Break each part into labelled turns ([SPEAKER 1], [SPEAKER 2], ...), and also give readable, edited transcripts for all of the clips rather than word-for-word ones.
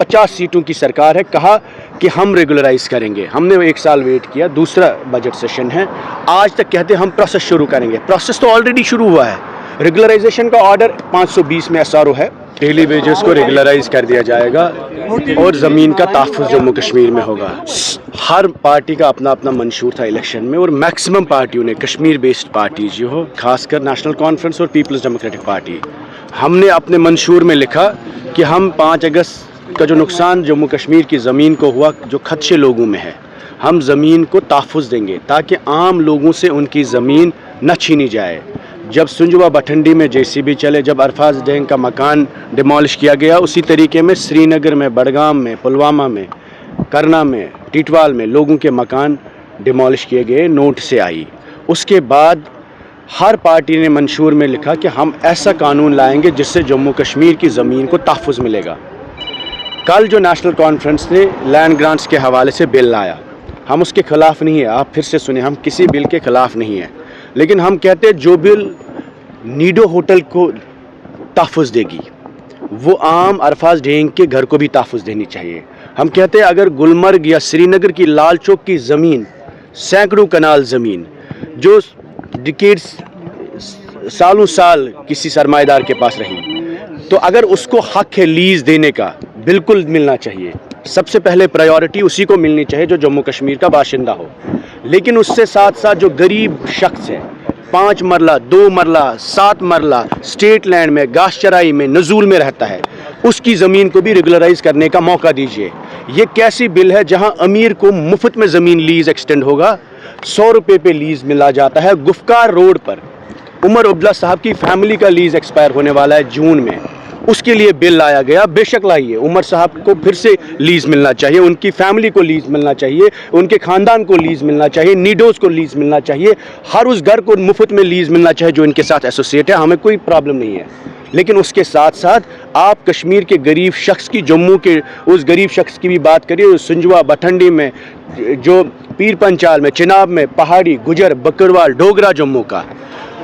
[SPEAKER 1] 50 सीटों की सरकार है, कहा कि हम रेगुलराइज करेंगे। हमने 1 साल वेट किया, दूसरा बजट सेशन है, आज तक कहते हैं हम प्रोसेस शुरू करेंगे। प्रोसेस तो ऑलरेडी शुरू हुआ है। रेगुलराइजेशन का ऑर्डर 520 में SRO है, डेली वेजेस को रेगुलराइज कर दिया जाएगा और ज़मीन का तहफ़्फ़ुज़ जम्मू कश्मीर में होगा। हर पार्टी का अपना अपना मंशूर था इलेक्शन में, और मैक्सिमम पार्टियों ने, कश्मीर बेस्ड पार्टी जो हो, खासकर नेशनल कॉन्फ्रेंस और पीपल्स डेमोक्रेटिक पार्टी, हमने अपने मंशूर में लिखा कि हम 5 अगस्त का जो नुकसान जम्मू कश्मीर की ज़मीन को हुआ, जो खदशे लोगों में है, हम ज़मीन को तहफ़्फ़ुज़ देंगे ताकि आम लोगों से उनकी ज़मीन न छीनी जाए। जब सुंजवा बठंडी में JCB चले, जब अरफाज डेंग का मकान डिमोलिश किया गया, उसी तरीके में श्रीनगर में, बडगाम में, पुलवामा में, करना में, टिटवाल में लोगों के मकान डिमोलिश किए गए, नोट से आई। उसके बाद हर पार्टी ने मंशूर में लिखा कि हम ऐसा कानून लाएंगे जिससे जम्मू कश्मीर की ज़मीन को तहफ़्फ़ुज़ मिलेगा। कल जो नेशनल कॉन्फ्रेंस ने लैंड ग्रांट्स के हवाले से बिल लाया, हम उसके ख़िलाफ़ नहीं है, आप फिर से सुने, हम किसी बिल के ख़िलाफ़ नहीं है, लेकिन हम कहते हैं जो बिल नीडो होटल को तहफ़्फ़ुज़ देगी वो आम अरफाज ढेंग के घर को भी तहफ़्फ़ुज़ देनी चाहिए। हम कहते हैं अगर गुलमर्ग या श्रीनगर की लाल चौक की ज़मीन, सैकड़ों कनाल ज़मीन जो डिकेड्स, सालों साल किसी सरमाएदार के पास रही, तो अगर उसको हक है लीज़ देने का, बिल्कुल मिलना चाहिए। सबसे पहले प्रायोरिटी उसी को मिलनी चाहिए जो जम्मू कश्मीर का बाशिंदा हो। लेकिन उससे साथ साथ जो गरीब शख्स है, 5 मरला, 2 मरला, 7 मरला स्टेट लैंड में, घास चराई में, नज़ूल में रहता है, उसकी ज़मीन को भी रेगुलराइज करने का मौका दीजिए। ये कैसी बिल है जहां अमीर को मुफ्त में ज़मीन लीज़ एक्सटेंड होगा, 100 रुपये पे लीज़ मिला जाता है। गुफ्कार रोड पर उमर अब्दुल्ला साहब की फैमिली का लीज़ एक्सपायर होने वाला है जून में, उसके लिए बिल लाया गया। बेशक लाइए, उमर साहब को फिर से लीज़ मिलना चाहिए, उनकी फैमिली को लीज़ मिलना चाहिए, उनके ख़ानदान को लीज़ मिलना चाहिए, नीडोज़ को लीज़ मिलना चाहिए, हर उस घर को मुफ्त में लीज़ मिलना चाहिए जो इनके साथ एसोसिएट है। हमें कोई प्रॉब्लम नहीं है, लेकिन उसके साथ साथ आप कश्मीर के गरीब शख्स की, जम्मू के उस गरीब शख्स की भी बात करिए। सुंजवा बठंडी में, जो पीर पंचाल में, चिनाब में, पहाड़ी, गुजर, बकरवाल, डोगरा जम्मू का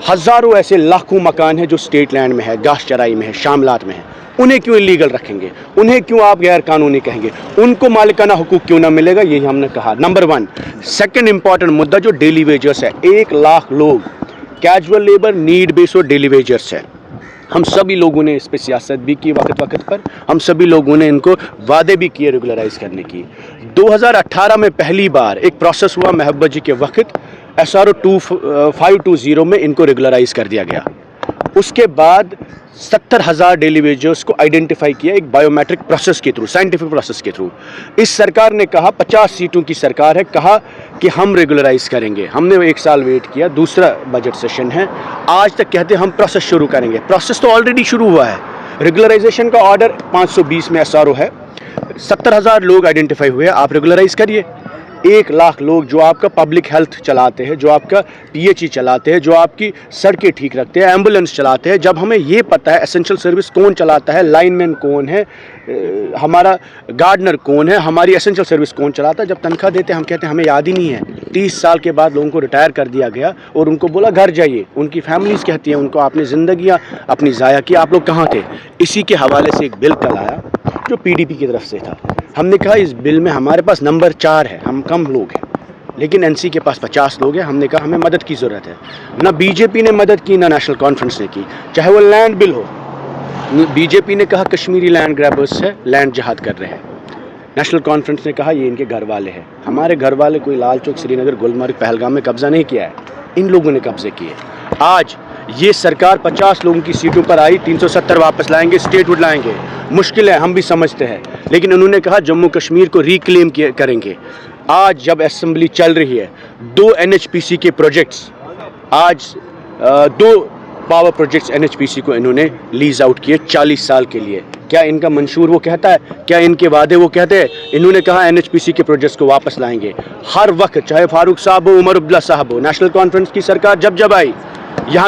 [SPEAKER 1] हज़ारों ऐसे लाखों मकान हैं जो स्टेट लैंड में है, घास चराई में है, शामलात में है। उन्हें क्यों इलीगल रखेंगे? उन्हें क्यों आप गैर कानूनी कहेंगे? उनको मालिकाना हुकूक क्यों ना मिलेगा? यही हमने कहा, नंबर 1। सेकंड इंपॉर्टेंट मुद्दा जो डेली वेजर्स है, 1 लाख लोग कैजुअल लेबर, नीड बेस और डेली वेजर्स है। हम सभी लोगों ने इस पर सियासत भी की वक्त वक्त पर, हम सभी लोगों ने इनको वादे भी किए रेगुलराइज करने की। 2018 में पहली बार एक प्रोसेस हुआ महबूबा जी के वक्त, SRO 520 में इनको रेगुलराइज कर दिया गया। उसके बाद 70,000 डेली वेजर्स को आइडेंटिफाई किया एक बायोमेट्रिक प्रोसेस के थ्रू, साइंटिफिक प्रोसेस के थ्रू। इस सरकार ने कहा, 50 सीटों की सरकार है, कहा कि हम रेगुलराइज करेंगे। हमने 1 साल वेट किया, दूसरा बजट सेशन है, आज तक कहते हैं हम प्रोसेस शुरू करेंगे। प्रोसेस तो ऑलरेडी शुरू हुआ है। रेगुलराइजेशन का ऑर्डर 520 में SRO है, 70,000 लोग आइडेंटिफाई हुए, आप रेगुलराइज करिए। 1 लाख लोग जो आपका पब्लिक हेल्थ चलाते हैं, जो आपका PHE चलाते हैं, जो आपकी सड़कें ठीक रखते हैं, एम्बुलेंस चलाते हैं। जब हमें ये पता है एसेंशियल सर्विस कौन चलाता है, लाइनमैन कौन है, हमारा गार्डनर कौन है, हमारी एसेंशियल सर्विस कौन चलाता है, जब तनख्वाह देते हैं हम कहते हैं हमें याद ही नहीं है। 30 साल के बाद लोगों को रिटायर कर दिया गया और उनको बोला घर जाइए। उनकी फैमिलीज़ कहती हैं उनको आपने ज़िंदगियाँ अपनी ज़ाया की, आप लोग कहाँ थे? इसी के हवाले से एक बिल कल आया जो PDP की तरफ से था। हमने कहा इस बिल में हमारे पास नंबर 4 है, हम कम लोग हैं, लेकिन NC के पास 50 लोग हैं। हमने कहा हमें मदद की ज़रूरत है। ना BJP ने मदद की, ना नेशनल कॉन्फ्रेंस ने की, चाहे वो लैंड बिल हो। BJP ने कहा कश्मीरी लैंड ग्रैबर्स है, लैंड जहाद कर रहे हैं। नेशनल कॉन्फ्रेंस ने कहा ये इनके घर वाले हैं। हमारे घर वाले कोई लाल चौक, श्रीनगर, गुलमर्ग, पहलगाम में कब्ज़ा नहीं किया है, इन लोगों ने कब्जे किए। आज ये सरकार 50 लोगों की सीटों पर आई, 370 वापस लाएंगे, स्टेटहुड लाएंगे। मुश्किल है, हम भी समझते हैं, लेकिन उन्होंने कहा जम्मू कश्मीर को रिक्लेम करेंगे। आज जब असेंबली चल रही है, 2 NHPC के प्रोजेक्ट्स, आज 2 पावर प्रोजेक्ट्स NHPC को इन्होंने लीज आउट किए 40 साल के लिए। क्या इनका मंशूर वो कहता है? क्या इनके वादे वो कहते हैं? इन्होंने कहा NHPC के प्रोजेक्ट्स को वापस लाएंगे। हर वक्त, चाहे फारूक साहब हो, उमर अब्दुल्ला साहब हो, नेशनल कॉन्फ्रेंस की सरकार जब जब आई, यहाँ